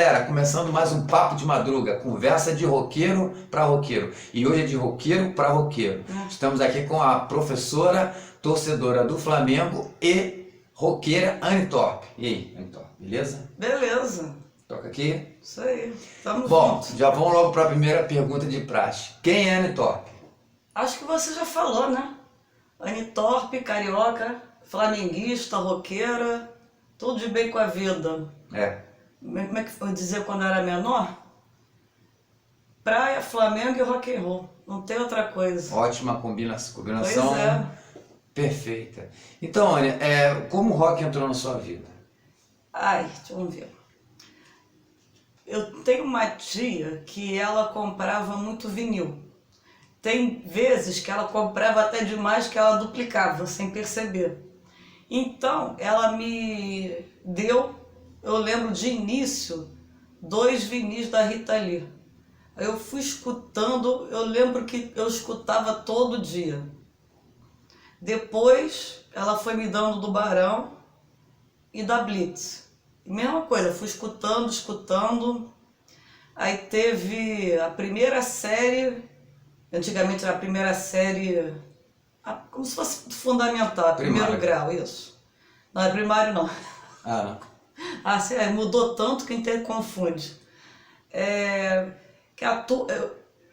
galera, começando mais um Papo de Madruga, conversa de roqueiro para roqueiro. E hoje é de roqueiro para roqueiro. Estamos aqui com a professora, torcedora do Flamengo e roqueira Anne Torpe. E aí, Anne Torpe, beleza? Beleza. Toca aqui? Isso aí. Tamo Bom, junto. já vamos logo para a primeira pergunta de praxe. Quem é Anne Torpe? Acho que você já falou, né? Anne Torpe, carioca, flamenguista, roqueira, tudo de bem com a vida. Como é que eu dizia quando eu era menor? Praia, Flamengo e rock and roll. Não tem outra coisa. Ótima combinação Pois é. perfeita. Então, Anne, como o rock entrou na sua vida? Ai, vamos ver. Eu tenho uma tia que ela comprava muito vinil. Tem vezes que ela comprava até demais, que ela duplicava sem perceber. Então, ela me deu, eu lembro de início, 2 vinis da Rita Lee. Aí eu fui escutando, eu lembro que eu escutava todo dia. Depois, ela foi me dando do Barão e da Blitz. Mesma coisa, fui escutando. Aí teve a primeira série, antigamente era a primeira série, como se fosse fundamental, primeiro grau, isso. Não é primário não. Ah, não. Mudou tanto que a gente confunde.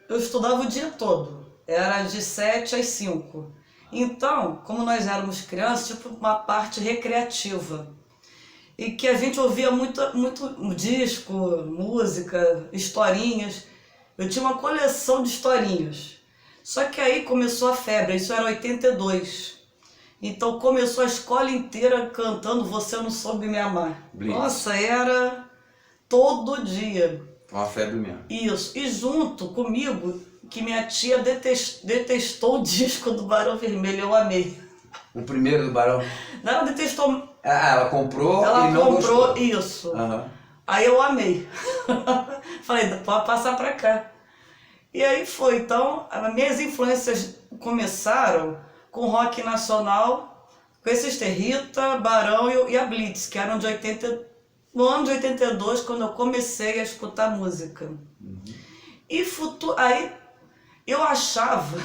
Eu estudava o dia todo, era de 7 às 5. Então, como nós éramos crianças, tipo uma parte recreativa. E que a gente ouvia muito disco, música, historinhas. Eu tinha uma coleção de historinhas. Só que aí começou a febre, isso era 82. Então começou a escola inteira cantando Você Não Soube Me Amar. Blitz. Nossa, era todo dia. Uma febre mesmo. Isso. E junto comigo, que minha tia detestou o disco do Barão Vermelho, eu amei. O primeiro do Barão? Não, ela detestou. Ela comprou Ela e não comprou gostou. isso. Uhum. Aí eu amei. Falei, pode passar pra cá. E aí foi. Então, as minhas influências começaram com rock nacional, com esses Rita, Barão e a Blitz, que eram de 80. No ano de 82, quando eu comecei a escutar música. Uhum. E aí eu achava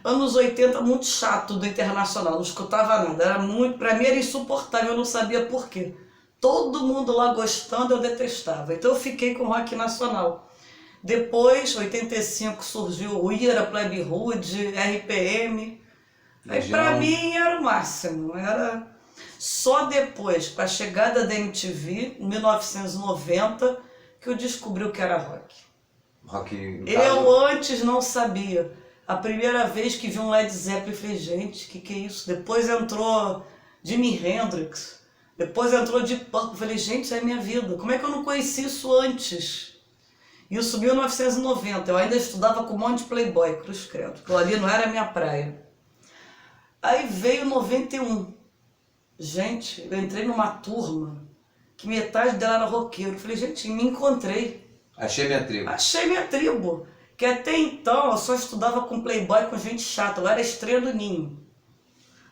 anos 80 muito chato do internacional, não escutava nada, era muito, pra mim era insuportável, eu não sabia por quê. Todo mundo lá gostando, eu detestava, então eu fiquei com rock nacional. Depois, 85, surgiu o Ira, Plebe Rude, RPM, aí pra mim era o máximo, era só depois, com a chegada da MTV, em 1990, que eu descobri o que era rock. Eu antes não sabia. A primeira vez que vi um Led Zeppelin, eu falei, gente, que é isso? Depois entrou Jimi Hendrix, depois entrou Deep Purple, eu falei, gente, isso é minha vida. Como é que eu não conheci isso antes? Isso em 1990, eu ainda estudava com um monte de playboy, cruz credo, porque ali não era a minha praia. Aí veio 91. Gente, eu entrei numa turma que metade dela era roqueiro. Eu falei, gente, me encontrei. Achei minha tribo. Achei minha tribo. Que até então eu só estudava com playboy, com gente chata, eu era estrela do ninho.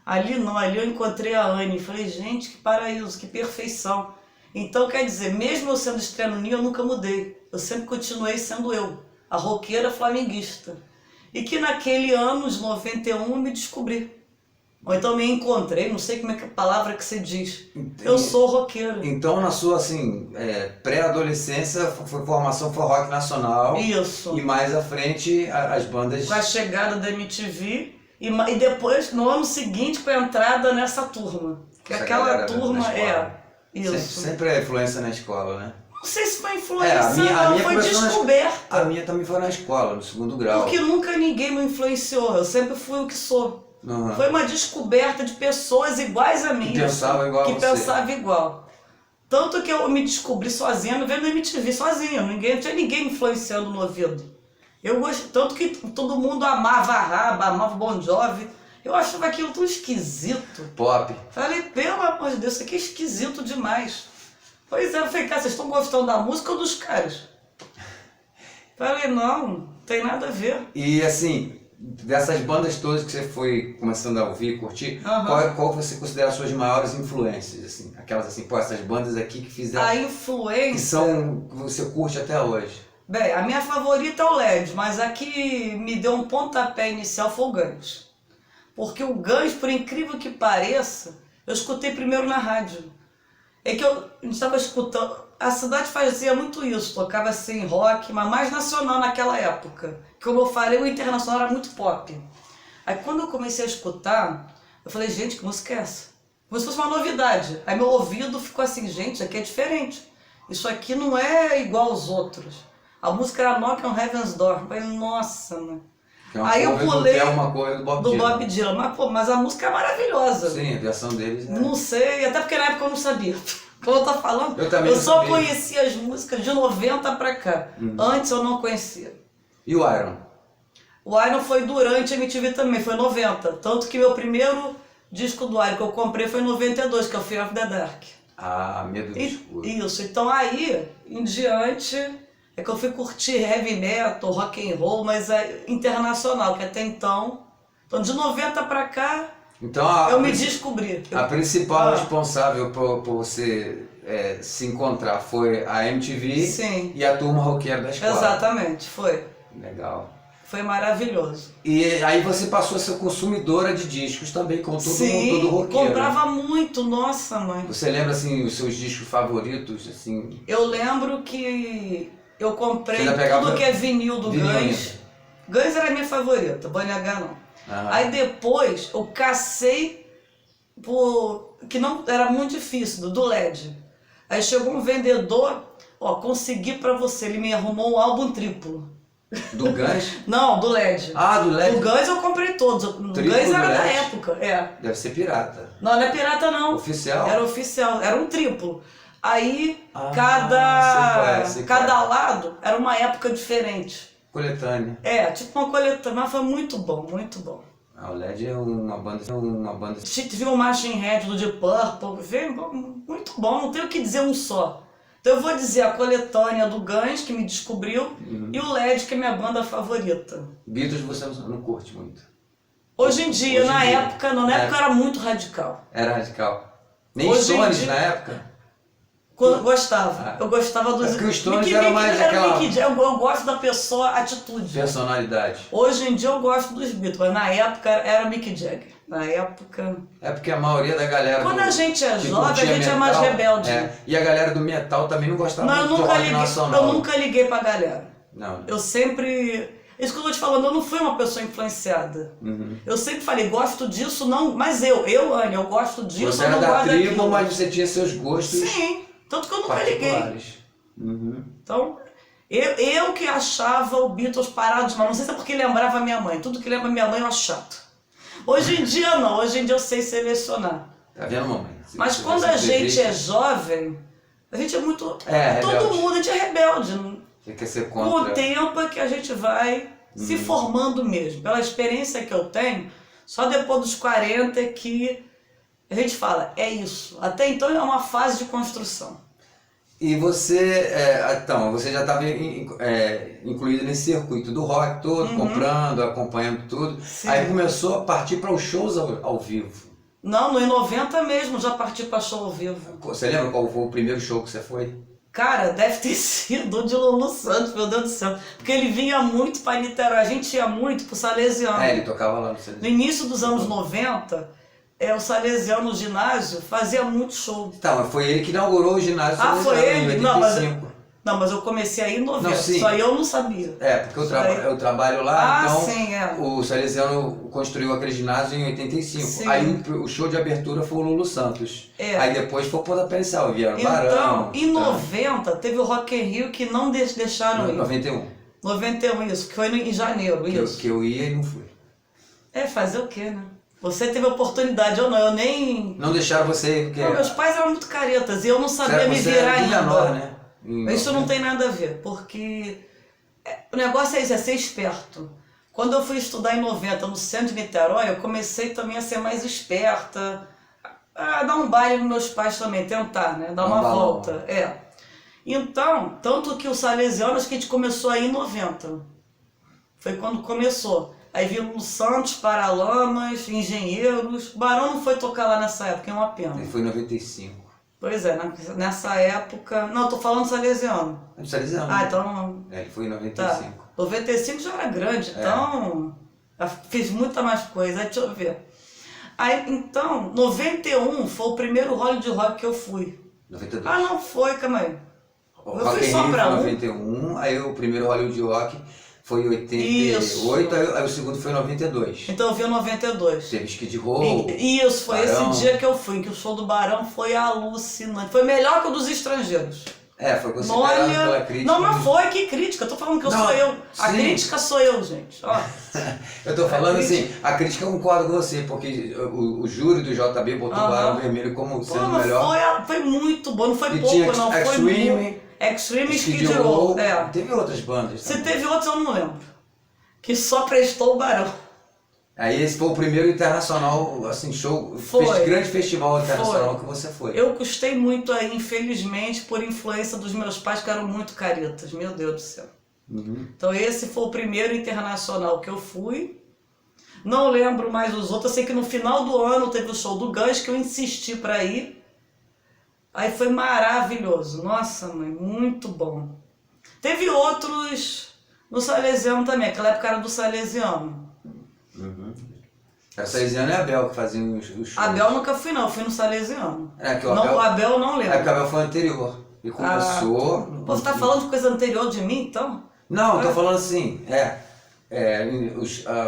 Ali não, ali eu encontrei a Anne, falei, gente, que paraíso, que perfeição. Então quer dizer, mesmo eu sendo estrela do ninho, eu nunca mudei. Eu sempre continuei sendo eu, a roqueira flamenguista. E que naquele ano, de 91, eu me descobri. Ou então me encontrei, não sei como é que é a palavra que se diz. Entendi. Eu sou roqueiro. Então na sua assim, pré-adolescência, formação foi rock nacional. Isso. E mais à frente as bandas... Com a chegada da MTV e depois no ano seguinte com a entrada nessa turma. Que aquela turma isso. Sempre é influência na escola, né? Não sei se foi influência, a minha foi descoberta. A minha também foi na escola, no 2º grau. Porque nunca ninguém me influenciou, eu sempre fui o que sou. Uhum. Foi uma descoberta de pessoas iguais a mim. Que pensavam igual a você. Que pensavam igual. Tanto que eu me descobri sozinha, vendo MTV sozinha. Não tinha ninguém me influenciando no ouvido. Eu gostei, tanto que todo mundo amava a Raba, amava o Bon Jovi. Eu achava aquilo tão esquisito. Pop. Falei, pelo amor de Deus, isso aqui é esquisito demais. Pois é, eu falei, cara, vocês estão gostando da música ou dos caras? Falei, não tem nada a ver. E assim... dessas bandas todas que você foi começando a ouvir, curtir, Aham. qual você considera as suas maiores influências, assim? Aquelas assim, pô, essas bandas aqui que fizeram, A que influência... que você curte até hoje. Bem, a minha favorita é o LED, mas a que me deu um pontapé inicial foi o Guns. Porque o Guns, por incrível que pareça, eu escutei primeiro na rádio. É que a gente estava escutando... A cidade fazia muito isso, tocava assim rock, mas mais nacional naquela época. Como eu falei, o internacional era muito pop. Aí quando eu comecei a escutar, eu falei, gente, que música é essa? Como se fosse uma novidade. Aí meu ouvido ficou assim, gente, isso aqui é diferente. Isso aqui não é igual aos outros. A música era Knock on Heaven's Door. Eu falei, nossa, mano. Que é uma Aí eu cover pulei que é uma coisa do Bob do Dylan. Bob Dylan. Mas, pô, mas a música é maravilhosa. Sim, a versão deles é... Não sei, até porque na época eu não sabia. Como eu tô falando, Eu também eu não só sabia. conhecia as músicas de 90 pra cá. Antes eu não conhecia. E o Iron? O Iron foi durante a MTV também, foi 90. Tanto que meu primeiro disco do Iron que eu comprei foi em 92, que é o Fear of the Dark. Ah, Medo do Escuro. Isso, então aí, em diante, é que eu fui curtir heavy metal, rock and roll, mas é internacional, que até então... Então de 90 pra cá, Então, eu me descobri. a principal responsável por você se encontrar foi a MTV. Sim. E a turma roqueira da escola. Exatamente, foi. Legal. Foi maravilhoso. E aí você passou a ser consumidora de discos também, como todo Sim, mundo, todo roqueiro. comprava muito, nossa mãe. Você lembra, assim, os seus discos favoritos, assim? Eu lembro que eu comprei Você já pegava tudo que é vinil do vinil Guns. ainda? Guns era a minha favorita, Bunny H não. Aham. Aí depois eu cacei por... que não era muito difícil, do LED. Aí chegou um vendedor, ó, consegui pra você, ele me arrumou um álbum triplo. Do Guns? Não, do LED. Ah, do LED? O Guns eu comprei todos, o Triplo Guns do era da LED? época, é. Deve ser pirata. Não, não é pirata não. Oficial? Era oficial, era um triplo. Aí Ah, sei qual é. cada lado era uma época diferente. Coletânea. É, tipo uma coletânea, mas foi muito bom, muito bom. Ah, o LED é uma banda... A gente viu o Machine Head do Deep Purple, veio muito bom, não tenho o que dizer um só. Então eu vou dizer a coletânea do Guns, que me descobriu, e o LED, que é minha banda favorita. Beatles você não curte muito. Hoje em dia, Hoje em na dia. época, não, na época era muito radical. Era radical. Nem Hoje em Stones dia- na época? Gostava. Eu gostava dos... É porque o Stones era mais aquela- Eu gosto da pessoa, atitude. Personalidade. Hoje em dia eu gosto dos Beatles, mas na época era Mick Jagger. Na época... É porque a maioria da galera... Quando a gente é que jovem, a curtia gente é mais metal, rebelde. E a galera do metal também não gostava Não, eu muito do nunca rock liguei, nacional. eu nunca liguei pra galera. Não. Eu sempre... Isso que eu tô te falando, eu não fui uma pessoa influenciada. Uhum. Eu sempre falei, gosto disso, não... Mas Anny, eu gosto disso, Você eu era não da gosto tribo, daquilo. mas você tinha seus gostos Sim, tanto que eu nunca liguei. particulares. Uhum. Então, eu que achava o Beatles parado de mal. Não sei se é porque lembrava minha mãe. Tudo que lembra minha mãe eu acho chato. Hoje em dia não, hoje em dia eu sei selecionar. Tá vendo, mamãe? Mas Você quando a gente deseja- é jovem, a gente é muito... rebelde. todo mundo, a gente é rebelde. Você quer ser Com o contra... tempo é que a gente vai se formando mesmo. Pela experiência que eu tenho, só depois dos 40 é que a gente fala, é isso. Até então é uma fase de construção. E você, então, você já estava incluído nesse circuito do rock todo, comprando, acompanhando tudo. Sim. Aí começou a partir para os shows ao vivo. Não, no em 90 mesmo já parti pra show ao vivo. Você lembra qual foi o primeiro show que você foi? Cara, deve ter sido o de Lulu Santos, meu Deus do céu. Porque ele vinha muito para Niterói, a gente ia muito pro Salesiano. Ele tocava lá no No CD. início dos anos 90, o Salesiano no ginásio fazia muito show. Tá, mas foi ele que inaugurou o ginásio Ah, foi Salesiano ele? em Não, mas- 85. Não, mas eu comecei aí em 90, Não, sim. só aí eu não sabia. Porque Isso aí. eu trabalho lá, Ah, então sim, é. o Salesiano construiu aquele ginásio em 85. Sim. Aí o show de abertura foi o Lulu Santos. É. Aí depois foi o Pontapé Inicial, vieram Então, Barão. em 90, teve o Rock in Rio que não deixaram ir. 91. 91, isso, que foi em janeiro, isso. Que eu ia e não fui. Fazer o quê, né? Você teve oportunidade, eu não, eu nem... Não deixaram você ir porque... Não, meus pais eram muito caretas e eu não sabia me você virar era de ainda. menor, né? Isso não tem nada a ver, porque o negócio é isso, é ser esperto. Quando eu fui estudar em 90 no centro de Niterói, eu comecei também a ser mais esperta, a dar um baile nos meus pais também, tentar, né? Dar uma balão. volta. Então, tanto que o Salesiano, acho que a gente começou aí em 90. Foi quando começou. Aí vi Lulu Santos, Paralamas, Engenheiros. Barão não foi tocar lá nessa época, é uma pena. Ele foi em 95. Pois é, nessa época... Não, tô falando Salesiano. É Salesiano. Ah, então... É, ele foi em Tá. 95. 95 já era grande, então... Eu fiz muita mais coisa. Aí, deixa eu ver. Aí, então, 91 foi o primeiro Hollywood Rock que eu fui. 92. Ah, não foi, calma aí. O Eu Rock fui in só Rio pra foi um. em 91, aí o primeiro Hollywood Rock foi em 88, Isso. aí o segundo foi em 92. Então eu vi em 92. Teve Skid Row. Isso, foi Barão. esse dia que eu fui, que o show do Barão foi alucinante. Foi melhor que o dos estrangeiros. É, foi considerado pela Olha, crítica. não, mas foi, que crítica. Eu tô falando que eu Não, sou eu. A sim. crítica sou eu, gente. Ó, Eu tô falando A assim, a crítica eu concordo com você, porque o júri do JB botou o Aham. Barão Vermelho como pô, sendo o mas melhor. foi muito bom, não foi E pouco, tinha não. Foi Extreme, muito. Extreme e Skid Skid Row. Row. É. Teve outras bandas Se também. teve outros, eu não lembro. Que só prestou o Barão. Aí esse foi o primeiro internacional, assim, show, Foi. grande festival internacional Foi. que você foi. Eu custei muito aí, infelizmente, por influência dos meus pais, que eram muito caretas. Meu Deus do céu. Uhum. Então esse foi o primeiro internacional que eu fui. Não lembro mais os outros. Eu sei que no final do ano teve o show do Guns, que eu insisti para ir. Aí foi maravilhoso. Nossa, mãe, muito bom. Teve outros no Salesiano também. Aquela época era do Salesiano. Uhum. Era Salesiano e Abel que faziam os shows. Abel nunca fui, não. Eu fui no Salesiano. É, que o Não, Abel, o Abel eu não é lembro. que o Abel foi anterior. E começou... Pô, você tá falando de coisa anterior de mim, então? Não, eu tô falando assim,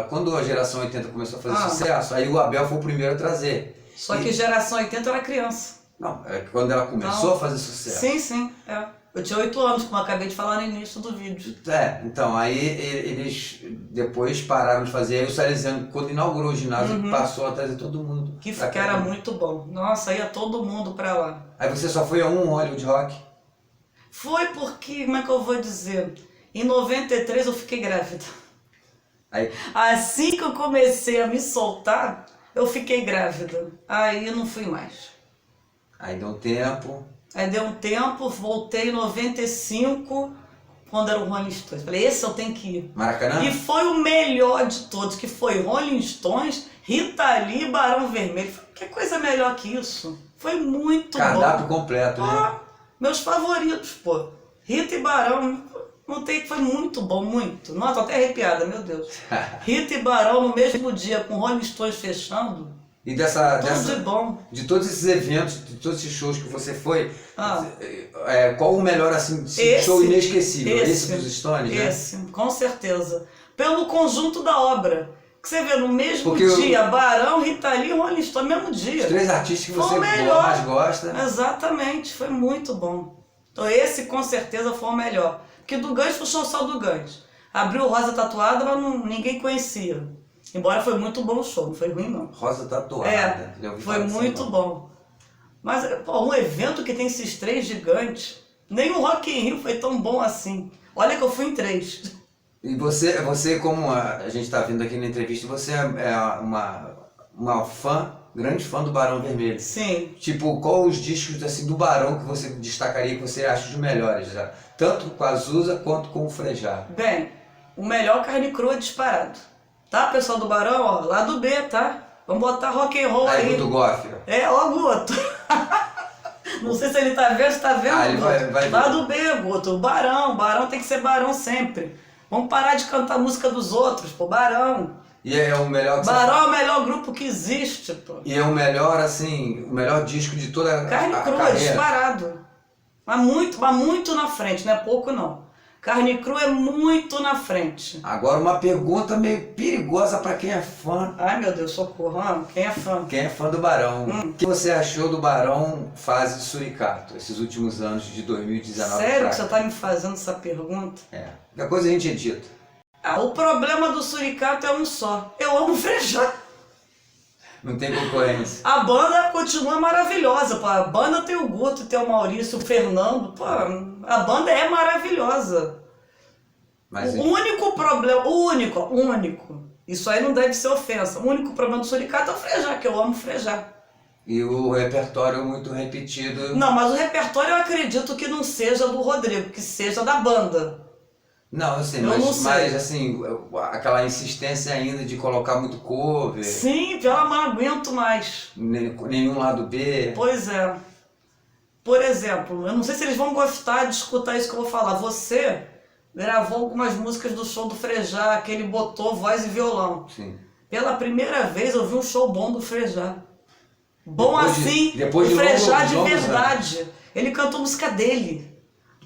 quando a geração 80 começou a fazer sucesso, aí o Abel foi o primeiro a trazer. Só que geração 80 eu era criança. Não, é que quando ela começou a fazer sucesso. Sim, sim. É. Eu tinha 8 anos, como eu acabei de falar no início do vídeo. É, então, aí eles depois pararam de fazer, aí o Salesiano, quando inaugurou o ginásio, passou a trazer todo mundo. Que pra cá. era muito bom. Nossa, ia todo mundo pra lá. Aí você só foi a um Hollywood Rock? Foi porque, como é que eu vou dizer? Em 93 eu fiquei grávida. Aí, Assim que eu comecei a me soltar, eu fiquei grávida. Aí eu não fui mais. aí deu um tempo. Aí deu um tempo, voltei em 95, quando era o Rolling Stones. Falei, esse eu tenho que ir. Maracanã? E foi o melhor de todos, que foi Rolling Stones, Rita Lee e Barão Vermelho. Que coisa melhor que isso? Foi muito Cardápio bom. completo, né? Ah, meus favoritos, pô. Rita e Barão, não tem, foi muito bom, muito. Nossa, tô até arrepiada, meu Deus. Rita e Barão no mesmo dia, com Rolling Stones fechando, E tudo de bom. de todos esses eventos, de todos esses shows que você foi, Ah. qual o melhor, assim, show inesquecível? Esse dos Stones, né? Esse, com certeza. Pelo conjunto da obra. Que você vê no mesmo Porque dia, Barão, Rita Lee e Rolling Stone, mesmo dia. Os três artistas que Foi você o melhor. mais gosta. Exatamente, foi muito bom. Então esse com certeza foi o melhor. Porque do Guns puxou só do Guns. Abriu Rosa Tatuada, mas ninguém conhecia. Embora foi muito bom o show, não foi ruim não. Rosa Tatuada. Já ouvi Foi falar desse muito nome. bom. Mas pô, um evento que tem esses três gigantes, nem o Rock in Rio foi tão bom assim. Olha que eu fui em 3. E você como a gente está vendo aqui na entrevista, você é uma fã, grande fã do Barão Vermelho. Sim. Tipo, qual os discos assim, do Barão que você destacaria, que você acha os melhores? Já? Tanto com a Azusa quanto com o Frejá. Bem, o melhor Carne Crua disparado. Tá, pessoal do Barão? Ó, lá do B, tá? Vamos botar rock and roll aí. Aí do Goff. É, ó, Guto. Não sei se ele tá vendo, se tá vendo, Ah, ele Guto. vai Lá ver. do B, Guto. O Barão tem que ser Barão sempre. Vamos parar de cantar a música dos outros, pô, Barão. E é o melhor que Barão é o melhor grupo que existe, pô. E é o melhor, assim, o melhor disco de toda Carne a Crua, carreira. disparado. Mas muito na frente, não é pouco não. Carne Crua é muito na frente. Agora uma pergunta meio perigosa para quem é fã. Ai meu Deus, socorro. Ah, quem é fã? Quem é fã do Barão. O que você achou do Barão fase Suricato, esses últimos anos de 2019? Sério pra que você cá? tá me fazendo essa pergunta? É. Qualquer coisa a gente edita. Ah, o problema do Suricato é um só. Eu amo Frejá. Não tem concorrência. A banda continua maravilhosa, pô. A banda tem o Guto, tem o Maurício, o Fernando, pô. A banda é maravilhosa. Mas O único problema, o único, isso aí não deve ser ofensa. O único problema do Suricato é o Frejá, que eu amo Frejá. e o repertório muito repetido. Não, mas o repertório eu acredito que não seja do Rodrigo, que seja da banda. Não, eu sei, Eu não sei. mas assim, aquela insistência ainda de colocar muito cover, Sim, pelo amor, não aguento mais. nenhum lado B. Pois é. Por exemplo, eu não sei se eles vão gostar de escutar isso que eu vou falar. Você gravou algumas músicas do show do Frejá, que ele botou voz e violão. Sim. Pela primeira vez eu vi um show bom do Frejá. Bom Depois o de Frejá longos de anos. verdade. Ele cantou música dele.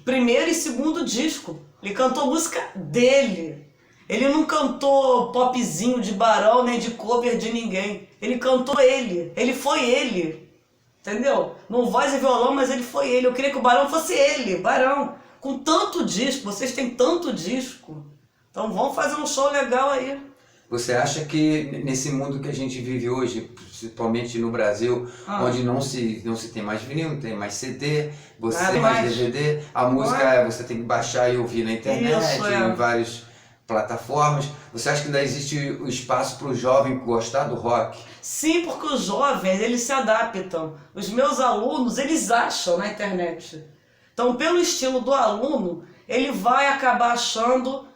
Primeiro e segundo disco. Ele cantou música dele. Ele não cantou popzinho de Barão nem de cover de ninguém. Ele cantou ele. Ele foi ele. Entendeu? No voz e violão, mas ele foi ele. Eu queria que o Barão fosse ele. Barão. Com tanto disco. Vocês têm tanto disco. Então vamos fazer um show legal aí. Você acha que nesse mundo que a gente vive hoje, principalmente no Brasil, onde não se tem mais vinil, não tem mais CD, você Nada tem mais mais. DVD, a música você tem que baixar e ouvir na internet, Isso, é. em várias plataformas, você acha que ainda existe o espaço para o jovem gostar do rock? Sim, porque os jovens, eles se adaptam. Os meus alunos, eles acham na internet. Então, pelo estilo do aluno, ele vai acabar achando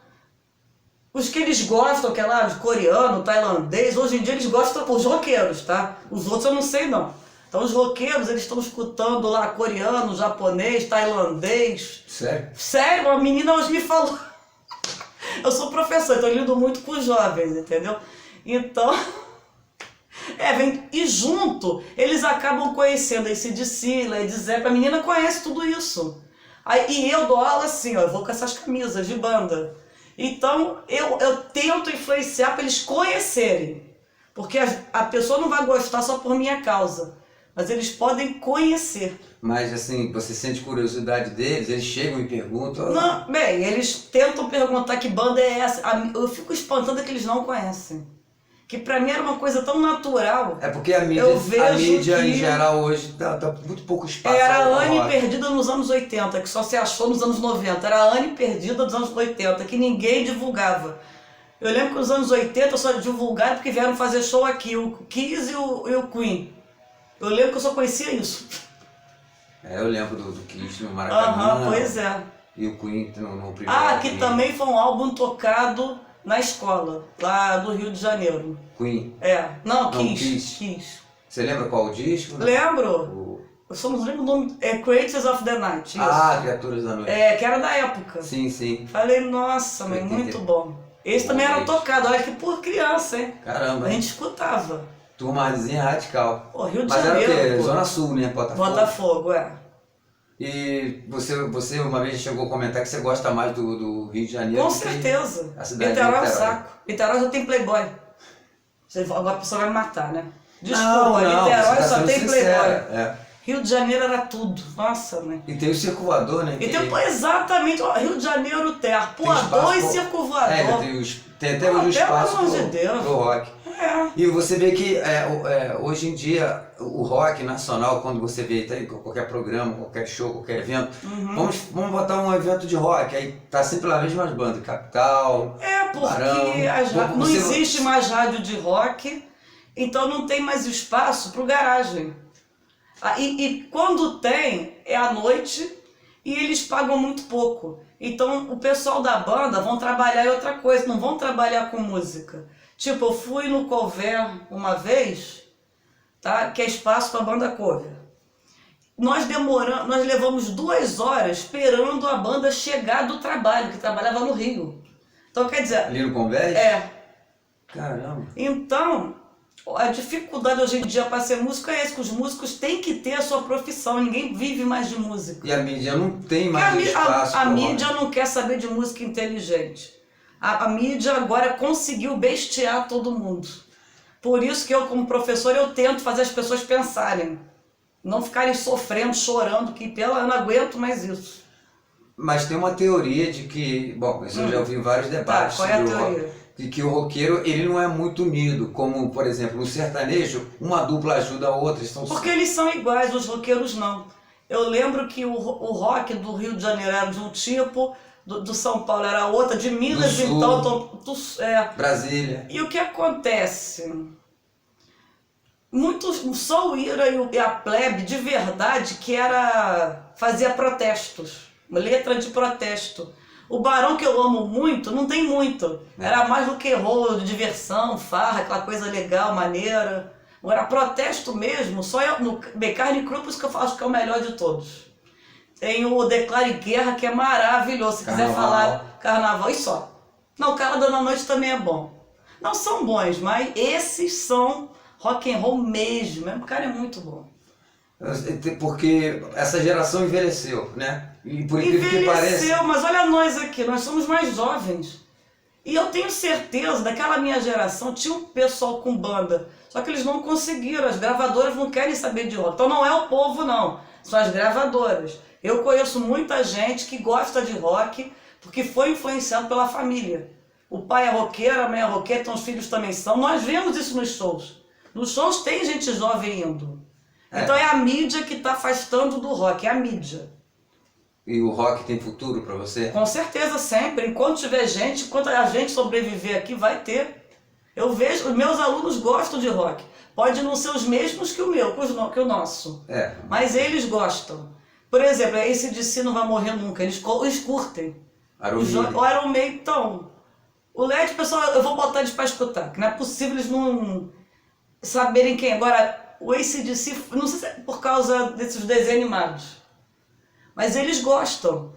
os que eles gostam, que é lá de coreano, tailandês. Hoje em dia eles gostam, os roqueiros, tá? Os outros eu não sei não. Então os roqueiros, eles estão escutando lá coreano, japonês, tailandês. Sério? Sério, uma menina hoje me falou. Eu sou professor, então eu lido muito com os jovens, entendeu? Então, e junto, eles acabam conhecendo esse AC/DC, Led Zeppelin. A menina conhece tudo isso. E eu dou aula assim, ó, eu vou com essas camisas de banda. Então, eu tento influenciar para eles conhecerem. Porque a pessoa não vai gostar só por minha causa. Mas eles podem conhecer. Mas assim, você sente curiosidade deles, eles chegam e perguntam... Não, bem, eles tentam perguntar que banda é essa. Eu fico espantando que eles não conhecem. Que pra mim era uma coisa tão natural. É porque a mídia em geral hoje dá muito pouco espaço. Era ao a Anne rock. perdida nos anos 80, que só se achou nos anos 90. Era a Anne perdida dos anos 80, que ninguém divulgava. Eu lembro que nos anos 80 só divulgaram porque vieram fazer show aqui, o Kiss e o Queen. Eu lembro que eu só conhecia isso. Eu lembro do Kiss no Maracanã. Aham, pois é. E o Queen no primeiro. Que também foi um álbum tocado na escola, lá do Rio de Janeiro. Queen. Não, Kiss. Kiss. Você lembra qual o disco? Lembro. Eu só não lembro o nome. Creatures of the Night. Isso. Criaturas da Noite. Que era da época. Sim, sim. Falei, nossa, mas muito bom. Esse também era tocado, olha que por criança, hein? Caramba. A gente escutava. Turmazinha radical. Pô, Rio de Mas Janeiro. era o quê? Pô. Zona Sul, né? Botafogo. Botafogo, E você uma vez chegou a comentar que você gosta mais do Rio de Janeiro. Com certeza. A cidade Niterói é um Niterói. saco. Niterói já tem playboy. Agora a pessoa vai me matar, né? Desculpa, Não, Niterói você tá só sendo tem sincera, playboy. Rio de Janeiro era tudo. Nossa, né? E tem o Circo Voador, né? E tem, exatamente, ó, Rio de Janeiro tem Arpoador e espaço Circo Voador. Tem até hoje o espaço pelo amor de Deus. pro rock. E você vê que hoje em dia o rock nacional, quando você vê tá, em qualquer programa, qualquer show, qualquer evento, vamos botar um evento de rock, aí tá sempre lá as mesmas bandas, Capital, Porque Barão, não existe mais rádio de rock, então não tem mais espaço pro garagem. E quando tem, é à noite e eles pagam muito pouco. Então o pessoal da banda vão trabalhar em outra coisa, não vão trabalhar com música. Tipo, eu fui no Cover uma vez, tá? Que é espaço para banda cover. Nós levamos 2 horas esperando a banda chegar do trabalho, que trabalhava no Rio. Então quer dizer... Ali no Convés? Caramba. Então, a dificuldade hoje em dia para ser músico é essa, que os músicos têm que ter a sua profissão, ninguém vive mais de música. E a mídia não tem mais espaço. A mídia não quer saber de música inteligente. A mídia agora conseguiu bestiar todo mundo. Por isso que eu, como professor, eu tento fazer as pessoas pensarem. Não ficarem sofrendo, chorando, que eu não aguento mais isso. Mas tem uma teoria de que, bom, isso eu já ouvi em vários debates qual é a sobre o teoria? rock, de que o roqueiro ele não é muito unido, como, por exemplo, no sertanejo, uma dupla ajuda a outra. Porque eles são iguais, os roqueiros não. Eu lembro que o rock do Rio de Janeiro era de um tipo, do São Paulo era outra, de Minas, do Sul, então... Brasília. E o que acontece? Só o Ira e a plebe de verdade que fazia protestos, uma letra de protesto. O Barão, que eu amo muito, não tem muito. Era mais rock and roll, diversão, farra, aquela coisa legal, maneira. Agora, protesto mesmo, só eu, no Carne Crua, por isso que eu acho que é o melhor de todos. Tem o Declare Guerra, que é maravilhoso. Se quiser falar carnaval, e só. Não, Calada na Noite também é bom. Não são bons, mas esses são rock and roll mesmo. O cara é muito bom. Porque essa geração envelheceu, né? E por incrível que pareça... Envelheceu, mas olha nós aqui, nós somos mais jovens. E eu tenho certeza, daquela minha geração, tinha um pessoal com banda, só que eles não conseguiram, as gravadoras não querem saber de rock. Então não é o povo não, são as gravadoras. Eu conheço muita gente que gosta de rock, porque foi influenciado pela família. O pai é roqueiro, a mãe é roqueira, então os filhos também são. Nós vemos isso nos shows. Nos shows tem gente jovem indo. Então é a mídia que está afastando do rock, é a mídia. E o rock tem futuro para você? Com certeza, sempre. Enquanto tiver gente, enquanto a gente sobreviver aqui, vai ter. Eu vejo, os meus alunos gostam de rock. Pode não ser os mesmos que o meu, que o nosso. Mas eles gostam. Por exemplo, esse DC não vai morrer nunca, eles curtem. O Iron Maiden, então. O LED, pessoal, eu vou botar eles para escutar, que não é possível eles não saberem quem. Agora, o AC/DC, não sei se é por causa desses desenhos animados, mas eles gostam.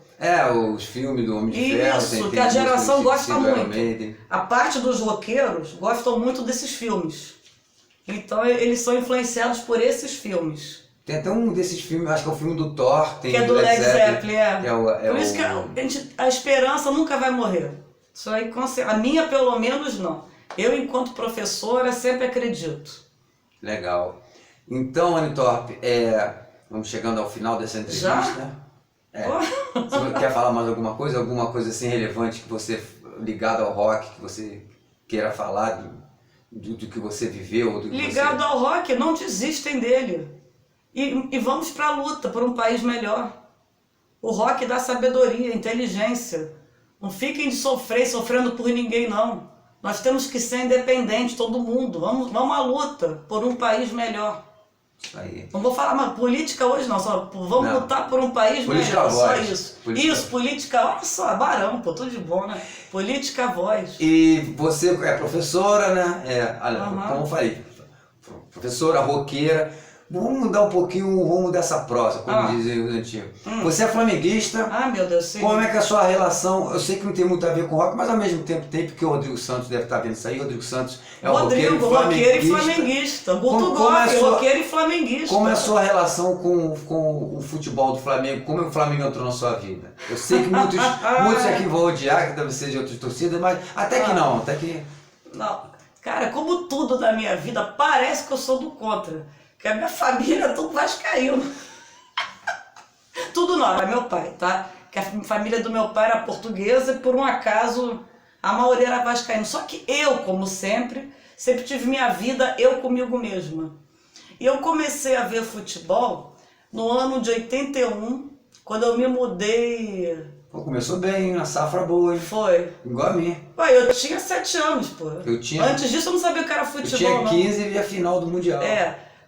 Os filmes do Homem de Ferro. Isso, que a geração gosta muito. A parte dos roqueiros gostam muito desses filmes. Então eles são influenciados por esses filmes. Tem até um desses filmes, acho que é o filme do Thor. Tem que é do Led Zeppelin, Por isso que a esperança nunca vai morrer. Isso aí, a minha pelo menos não. Eu, enquanto professora, sempre acredito. Legal. Então, Anitorp, vamos chegando ao final dessa entrevista. Você quer falar mais alguma coisa assim relevante que você, ligado ao rock, que você queira falar do que você viveu? Ligado ao rock, não desistem dele. E vamos para a luta por um país melhor. O rock dá sabedoria, inteligência. Não fiquem de sofrendo por ninguém, não. Nós temos que ser independentes, todo mundo. Vamos à luta por um país melhor. Isso aí. Não vou falar mais política hoje, não. Só vamos lutar por um país política melhor. Voz. Só isso. Isso, política. Olha só, Barão, pô, tudo de bom, né? Política voz. E você é professora, né? Como eu falei, professora, roqueira. Vamos mudar um pouquinho o rumo dessa prosa, como dizem os antigos. Você é flamenguista. Meu Deus, sim. Como é que é a sua relação? Eu sei que não tem muito a ver com rock, mas ao mesmo tempo tem, porque o Rodrigo Santos deve estar vendo isso aí. O Rodrigo Santos é o roqueiro e flamenguista. Guto Goff, roqueiro e flamenguista. Como é a sua relação com o futebol do Flamengo? Como o Flamengo entrou na sua vida? Eu sei que muitos aqui vão odiar, que deve ser de outras torcidas, mas até que não, Não, cara, como tudo na minha vida, parece que eu sou do contra. Porque a minha família é tudo vascaíno. Tudo não, é meu pai, tá? Que a família do meu pai era portuguesa e por um acaso a maioria era vascaíno. Só que eu, como sempre tive minha vida eu comigo mesma. E eu comecei a ver futebol no ano de 81, quando eu me mudei. Pô, começou bem, a safra boa, hein? Foi. Igual a mim. Eu tinha 7 anos, pô. Antes disso eu não sabia o que era futebol, eu tinha 15 e vi a final do Mundial.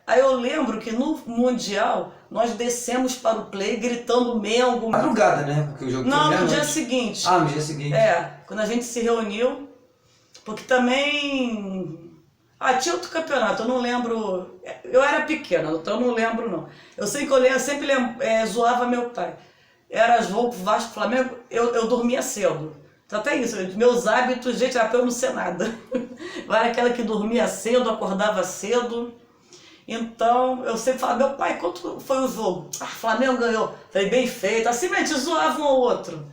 Aí eu lembro que no Mundial nós descemos para o play gritando Mengo. Madrugada, né? Porque o jogo não, no dia seguinte. No dia seguinte. Quando a gente se reuniu, porque também... tinha outro campeonato, eu não lembro... Eu era pequena, então eu não lembro não. Eu sei que eu sempre zoava meu pai. Era jogo Vasco Flamengo, eu dormia cedo. Então até isso, meus hábitos, gente, era pra eu não ser nada. Eu era aquela que dormia cedo, acordava cedo. Então, eu sempre falava, meu pai, quanto foi o jogo? Flamengo ganhou. Falei, bem feito. Assim, a gente zoava um ao outro.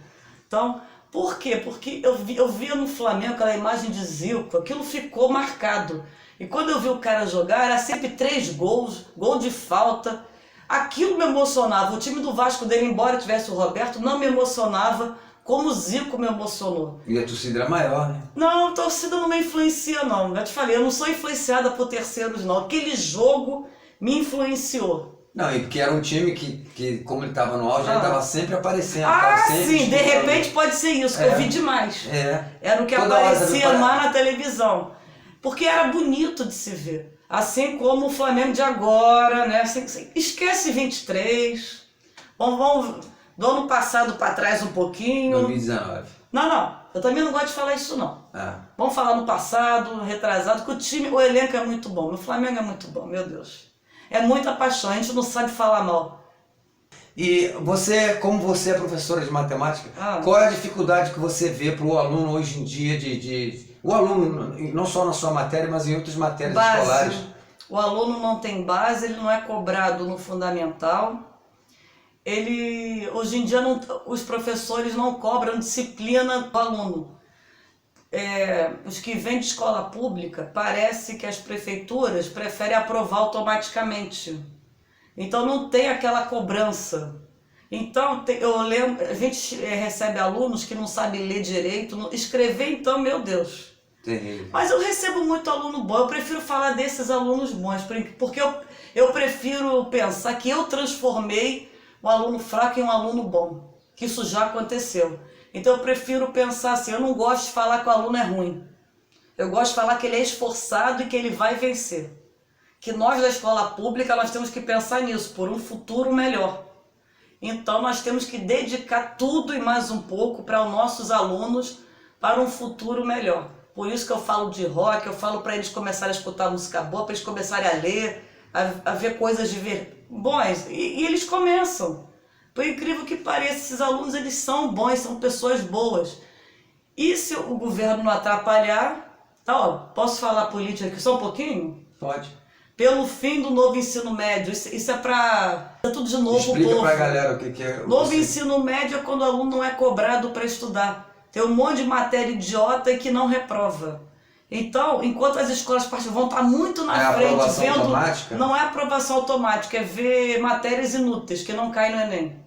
Então, por quê? Porque eu via no Flamengo aquela imagem de Zico, aquilo ficou marcado. E quando eu vi o cara jogar, era sempre 3 gols, gol de falta. Aquilo me emocionava. O time do Vasco dele, embora tivesse o Roberto, não me emocionava como o Zico me emocionou. E a torcida era maior, né? Não, a torcida não me influencia, não. Já te falei, eu não sou influenciada por terceiros, não. Aquele jogo me influenciou. Não, e porque era um time que como ele estava no auge, ele estava sempre aparecendo. Sim, de repente pode ser isso, que eu vi demais. Era o que aparecia lá na televisão. Porque era bonito de se ver. Assim como o Flamengo de agora, né? Esquece 23. Do ano passado para trás um pouquinho. 2019. Não. Eu também não gosto de falar isso, não. Ah. Vamos falar no passado, retrasado, que o time, o elenco é muito bom. O Flamengo é muito bom, meu Deus. É muita paixão, a gente não sabe falar mal. E você, como você é professora de matemática, qual é a dificuldade que você vê para o aluno hoje em dia o aluno, não só na sua matéria, mas em outras matérias escolares? O aluno não tem base, ele não é cobrado no fundamental. Hoje em dia, os professores não cobram disciplina do aluno. Os que vêm de escola pública, parece que as prefeituras preferem aprovar automaticamente. Então não tem aquela cobrança. Então eu lembro, a gente recebe alunos que não sabem ler direito, escrever então, meu Deus. Terrível. Mas eu recebo muito aluno bom, eu prefiro falar desses alunos bons, porque eu prefiro pensar que eu transformei um aluno fraco em um aluno bom, que isso já aconteceu. Então eu prefiro pensar assim, eu não gosto de falar que o aluno é ruim. Eu gosto de falar que ele é esforçado e que ele vai vencer. Que nós da escola pública, nós temos que pensar nisso, por um futuro melhor. Então nós temos que dedicar tudo e mais um pouco para os nossos alunos, para um futuro melhor. Por isso que eu falo de rock, eu falo para eles começarem a escutar música boa, para eles começarem a ler, a ver coisas bons. E eles começam. Por incrível que pareça, esses alunos eles são bons, são pessoas boas. E se o governo não atrapalhar, posso falar política aqui só um pouquinho? Pode. Pelo fim do novo ensino médio, isso é para tudo de novo. Explica pra galera o que é. Novo ensino médio é quando o aluno não é cobrado para estudar. Tem um monte de matéria idiota que não reprova. Então, enquanto as escolas particulares vão estar muito na frente aprovação vendo... automática? Não é aprovação automática, é ver matérias inúteis que não caem no Enem.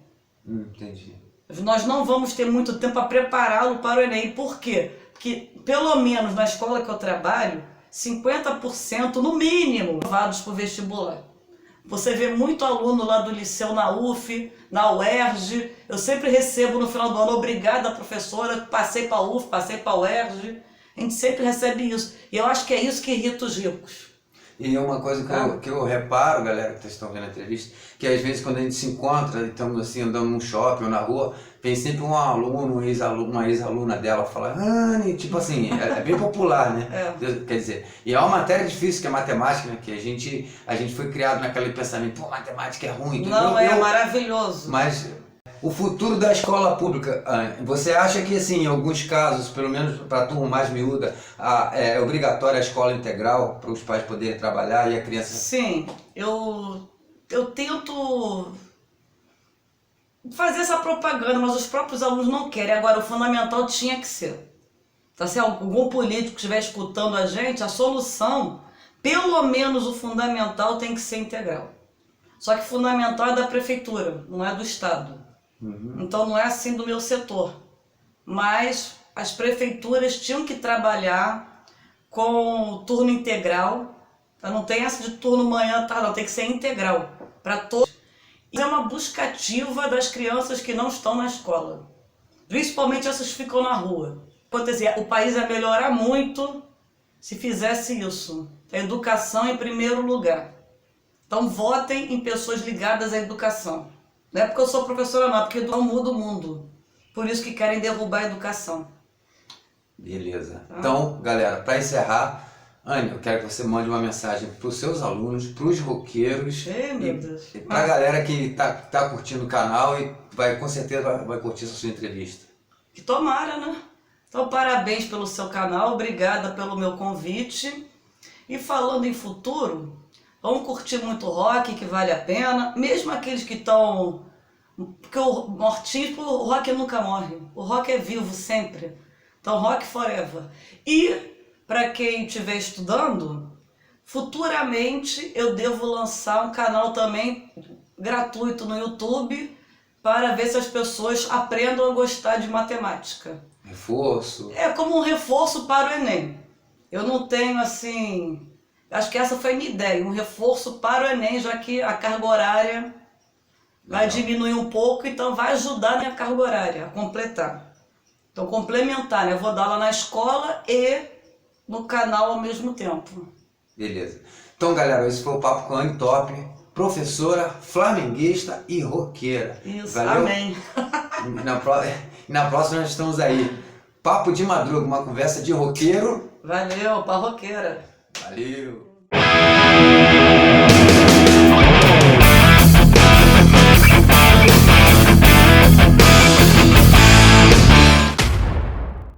Entendi. Nós não vamos ter muito tempo para prepará-lo para o Enem. Por quê? Porque, pelo menos na escola que eu trabalho, 50% no mínimo aprovados por vestibular. Você vê muito aluno lá do liceu na UF, na UERJ. Eu sempre recebo no final do ano, obrigada professora, passei para a UF, passei para a UERJ. A gente sempre recebe isso. E eu acho que é isso que irrita os ricos. E uma coisa que eu reparo, galera que vocês estão vendo a entrevista, que às vezes quando a gente se encontra, estamos assim andando num shopping ou na rua, vem sempre um aluno, uma ex-aluna dela fala, Anne, tipo assim, é bem popular, né? Quer dizer, e é uma matéria difícil que é matemática, né? Que a gente foi criado naquele pensamento, pô, matemática é ruim. Não, é maravilhoso. Mas o futuro da escola pública, Anne, você acha que assim, em alguns casos, pelo menos para a turma mais miúda, é obrigatória a escola integral para os pais poderem trabalhar e a criança... Sim, eu tento fazer essa propaganda, mas os próprios alunos não querem. Agora, o fundamental tinha que ser. Tá? Se algum político estiver escutando a gente, a solução, pelo menos o fundamental tem que ser integral. Só que fundamental é da prefeitura, não é do Estado. Então não é assim do meu setor. Mas as prefeituras tinham que trabalhar com turno integral. Tá? Não tem essa de turno manhã, tá? Não, tem que ser integral para todos. Isso é uma busca ativa das crianças que não estão na escola. Principalmente essas que ficam na rua. O país ia melhorar muito se fizesse isso. A educação em primeiro lugar. Então votem em pessoas ligadas à educação. Não é porque eu sou professora não, é porque não muda o mundo. Por isso que querem derrubar a educação. Beleza. Então, galera, para encerrar, Anne, eu quero que você mande uma mensagem para os seus alunos, para os roqueiros e para a galera que tá curtindo o canal e com certeza vai curtir essa sua entrevista. Que tomara, né? Então, parabéns pelo seu canal, obrigada pelo meu convite. E falando em futuro, vamos curtir muito rock, que vale a pena. Mesmo aqueles que estão... Porque o mortinho, o rock nunca morre. O rock é vivo sempre. Então, rock forever. E, para quem estiver estudando, futuramente eu devo lançar um canal também gratuito no YouTube para ver se as pessoas aprendam a gostar de matemática. Reforço? É como um reforço para o Enem. Eu não tenho assim... Acho que essa foi a minha ideia, um reforço para o Enem, já que a carga horária vai diminuir um pouco, então vai ajudar na minha carga horária a completar. Então, complementar, né? Eu vou dar lá na escola e no canal ao mesmo tempo. Beleza. Então, galera, esse foi o Papo com a Anne Top. professora, flamenguista e roqueira. Isso, Valeu? amém. Na próxima nós estamos aí. Papo de Madruga, uma conversa de roqueiro. Valeu, parroqueira. Valeu!